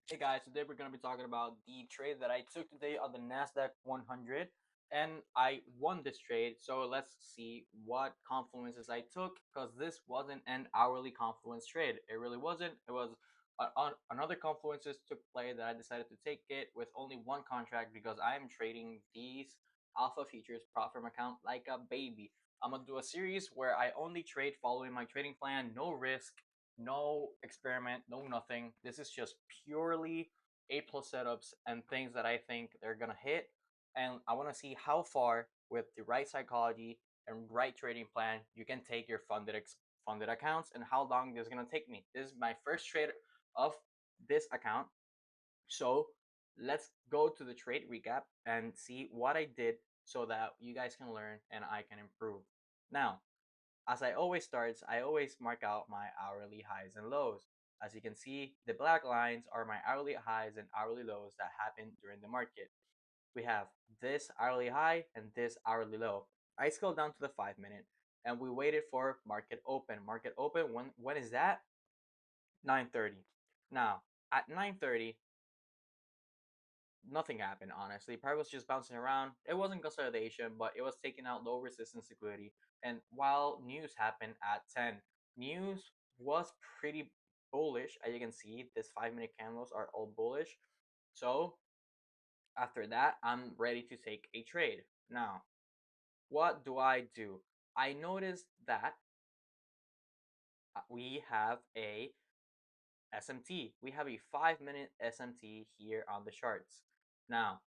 Hey guys, today we're going to be talking about the trade that I took today on the NASDAQ 100 and I won this trade. So let's see what confluences I took because this wasn't an hourly confluence trade. It really wasn't. It was another confluences took play that I decided to take it with only one contract because I am trading these alpha features prop firm account like a baby. I'm going to do a series where I only trade following my trading plan, no risk, no experiment, no nothing. This is just purely A plus setups and things that I think they're gonna hit. And I want to see how far with the right psychology and right trading plan you can take your funded accounts and how long this is gonna take me. This is my first trade of this account. So let's go to the trade recap and see what I did so that you guys can learn and I can improve. Now, as I always starts, I always mark out my hourly highs and lows. As you can see, the black lines are my hourly highs and hourly lows that happen during the market. We have this hourly high and this hourly low. I scrolled down to the 5 minute and we waited for market open. Market open, when is that? 9:30. Now, at 9:30, nothing happened, honestly. Price was just bouncing around. It wasn't consolidation, but it was taking out low resistance liquidity. And while news happened at 10, news was pretty bullish. As you can see, this 5 minute candles are all bullish. So after that, I'm ready to take a trade. Now, what do I do? I noticed that we have a SMT. We have a 5 minute SMT here on the charts. Now,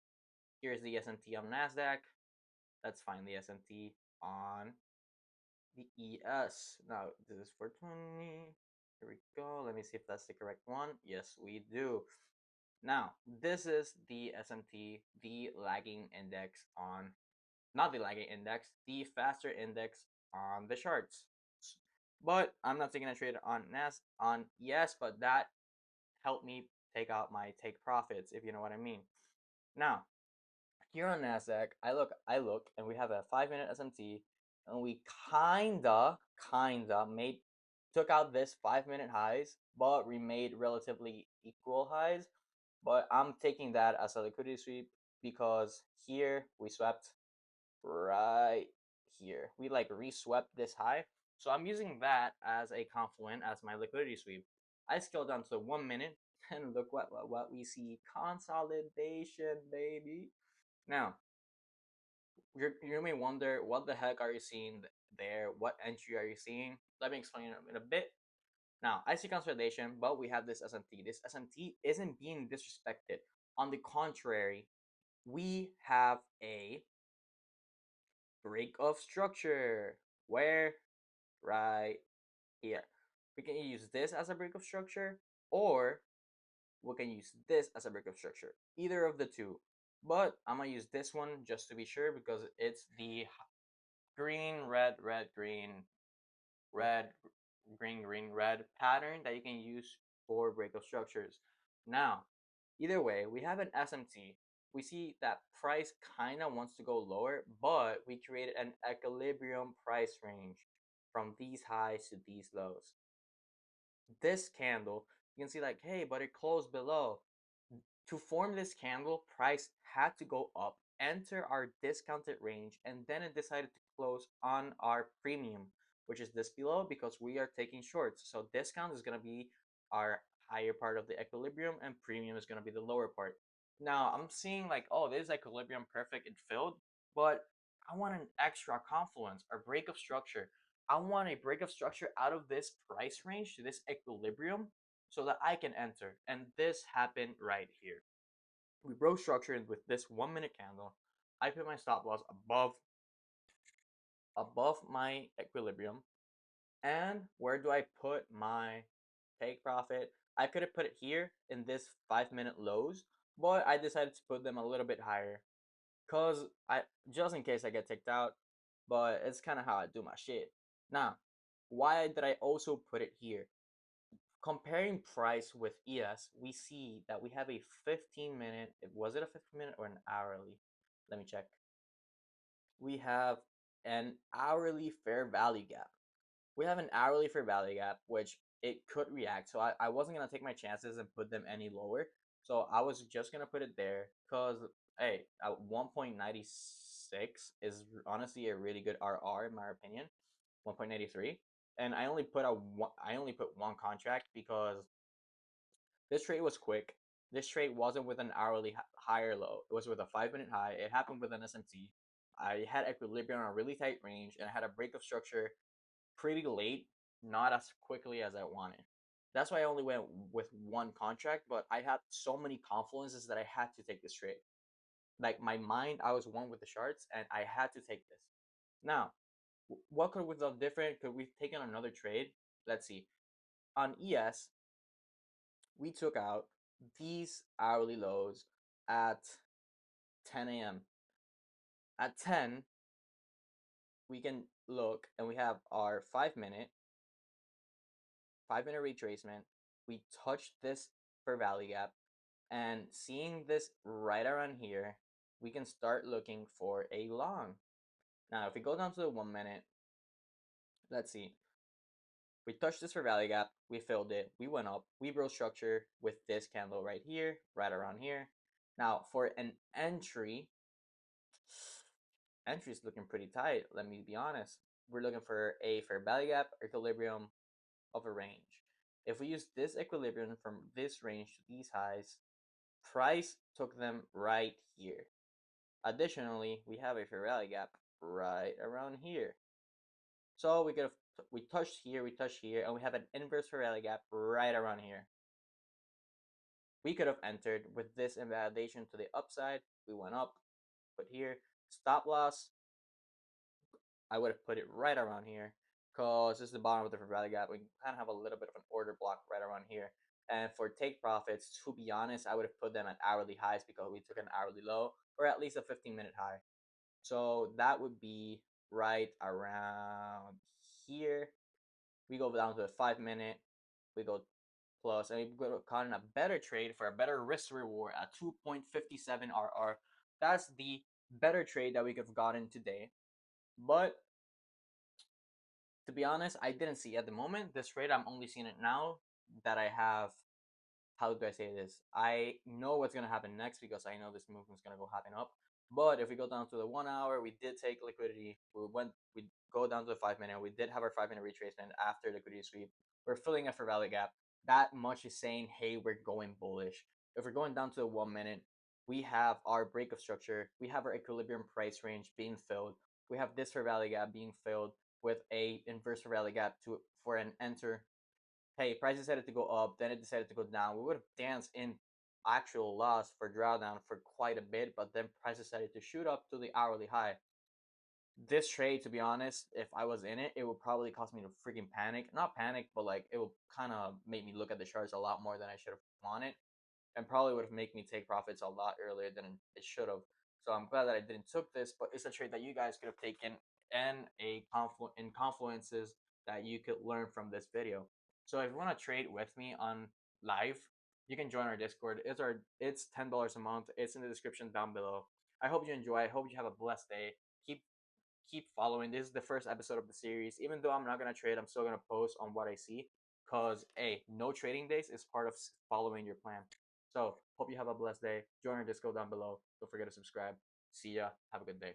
here's the SMT on NASDAQ. Let's find the SMT on the ES. Now, this is for 20. Here we go. Let me see if that's the correct one. Yes, we do. Now, this is the SMT, the lagging index on, not the lagging index, the faster index on the charts. But I'm not taking a trade on on ES, but that helped me take out my take profits, if you know what I mean. Now, here on Nasdaq, I look, and we have a 5 minute SMT, and we kinda made took out this 5 minute highs, but we made relatively equal highs. But I'm taking that as a liquidity sweep because here we swept right here. We like reswept this high. So I'm using that as a confluent as my liquidity sweep. I scale down to 1 minute and look what we see. Consolidation, baby. Now, you may wonder what the heck are you seeing there? What entry are you seeing? Let me explain it in a bit. Now, I see consolidation, but we have this SMT. This SMT isn't being disrespected. On the contrary, we have a break of structure. Where? Right here. We can use this as a break of structure, or we can use this as a break of structure. Either of the two. But I'm gonna use this one just to be sure because it's the green, red, red, green, red, green, green, red pattern that you can use for breakup structures. Now, either way, we have an SMT. We see that price kind of wants to go lower, but we created an equilibrium price range from these highs to these lows. This candle, you can see like, hey, but it closed below. To form this candle, price had to go up, enter our discounted range, and then it decided to close on our premium, which is this below because we are taking shorts. So discount is going to be our higher part of the equilibrium and premium is going to be the lower part. Now I'm seeing like, oh, this is equilibrium perfect, it filled, but I want an extra confluence or break of structure. I want a break of structure out of this price range to this equilibrium so that I can enter. And this happened right here. We broke structure with this 1 minute candle. I put my stop loss above my equilibrium. And where do I put my take profit? I could have put it here in this 5 minute lows, but I decided to put them a little bit higher. Cause I just in case I get ticked out, but it's kind of how I do my shit. Now, why did I also put it here? Comparing price with ES, we see that we have a 15 minute. Was it a 15 minute or an hourly? Let me check. We have an hourly fair value gap. We have an hourly fair value gap, which it could react. So I wasn't gonna take my chances and put them any lower. So I was just gonna put it there because hey, at 1.96 is honestly a really good RR in my opinion. 1.83, and I only put one contract because this trade was quick. This trade wasn't with an hourly high or low. It was with a 5 minute high. It happened with an SMT. I had equilibrium on a really tight range, and I had a break of structure pretty late, not as quickly as I wanted. That's why I only went with one contract, but I had so many confluences that I had to take this trade. Like my mind, I was one with the charts, and I had to take this. Now, what could we have done different? Could we have taken another trade? Let's see. On ES, we took out these hourly lows at 10 a.m. At 10, we can look and we have our 5 minute retracement. We touched this for Valley Gap, and seeing this right around here, we can start looking for a long. Now, if we go down to the 1 minute, let's see. We touched this for Valley Gap, we filled it, we went up, we broke structure with this candle right here, right around here. Now, for an entry, entry is looking pretty tight, let me be honest. We're looking for a fair value gap, equilibrium of a range. If we use this equilibrium from this range to these highs, price took them right here. Additionally, we have a fair value gap right around here. So we touched here, and we have an inverse fair value gap right around here. We could have entered with this invalidation to the upside. We went up, put here, stop loss, I would have put it right around here because this is the bottom of the value gap. We kind of have a little bit of an order block right around here. And for take profits, to be honest, I would have put them at hourly highs because we took an hourly low or at least a 15-minute high. So that would be right around here. We go down to a 5 minute, we go plus, and we go caught in a better trade for a better risk reward at 2.57 RR. That's the better trade that we could have gotten today. But to be honest, I didn't see at the moment this trade. I'm only seeing it now that I have. How do I say this? I know what's gonna happen next because I know this movement's gonna go happen up. But if we go down to the 1 hour, we did take liquidity. We go down to the 5 minute. We did have our 5 minute retracement after liquidity sweep. We're filling up for value gap. That much is saying, hey, we're going bullish. If we're going down to the 1 minute, we have our break of structure. We have our equilibrium price range being filled. We have this for value gap being filled with a inverse for value gap to for an enter. Hey, price decided to go up, then it decided to go down. We would have danced in actual loss for drawdown for quite a bit, but then price decided to shoot up to the hourly high. This trade, to be honest, if I was in it, it would probably cause me to freaking panic. Not panic, but like it would kind of make me look at the charts a lot more than I should have wanted, and probably would have made me take profits a lot earlier than it should have. So I'm glad that I didn't took this, but it's a trade that you guys could have taken and in confluences that you could learn from this video. So if you want to trade with me on live, you can join our Discord. It's $10 a month. It's in the description down below. I hope you enjoy. I hope you have a blessed day. Keep following. This is the first episode of the series. Even though I'm not gonna trade, I'm still gonna post on what I see. Cause hey, no trading days is part of following your plan. So hope you have a blessed day. Join our Discord down below. Don't forget to subscribe. See ya. Have a good day.